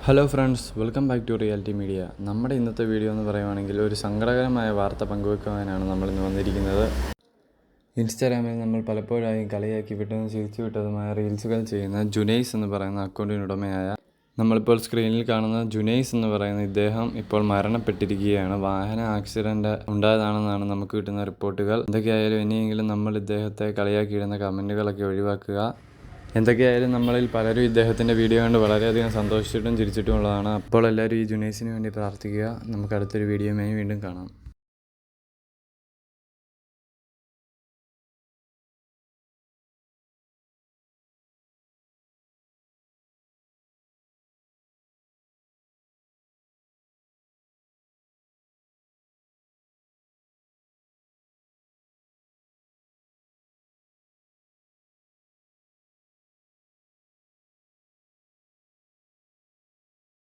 Hello friends, welcome back to Reality Media. നമ്മുടെ ഇന്നത്തെ video എന്ന് പറയുവാണെങ്കിൽ ഒരു സങ്കടകരമായ വാർത്ത പങ്കുവെക്കുവാനാണ് നമ്മളിന്ന് വന്നിരിക്കുന്നത്. ഇൻസ്റ്റാഗ്രാമിൽ നമ്മൾ പലപ്പോഴായും കളിയാക്കി വിട്ടതും ചിരിച്ചു വിട്ടതുമായ റീൽസുകൾ ചെയ്യുന്ന ജുനൈസ് എന്ന് പറയുന്ന അക്കൗണ്ടിനുടമയായ നമ്മളിപ്പോൾ സ്ക്രീനിൽ കാണുന്ന ജുനൈസ് എന്ന് പറയുന്ന ഇദ്ദേഹം ഇപ്പോൾ മരണപ്പെട്ടിരിക്കുകയാണ്. വാഹന ആക്സിഡൻറ്റ് ഉണ്ടായതാണെന്നാണ് നമുക്ക് കിട്ടുന്ന റിപ്പോർട്ടുകൾ. എന്തൊക്കെയായാലും ഇനിയെങ്കിലും നമ്മൾ ഇദ്ദേഹത്തെ കളിയാക്കിയിടുന്ന കമൻറ്റുകളൊക്കെ ഒഴിവാക്കുക. എന്തൊക്കെയായാലും നമ്മളിൽ പലരും ഇദ്ദേഹത്തിൻ്റെ വീഡിയോ കണ്ട് വളരെയധികം സന്തോഷിച്ചിട്ടും ചിരിച്ചിട്ടും ഉള്ളതാണ്. അപ്പോൾ എല്ലാവരും ഈ ജുനൈസിന് വേണ്ടി പ്രാർത്ഥിക്കുക. നമുക്ക് അടുത്തൊരു വീഡിയോയുമായി വീണ്ടും കാണാം.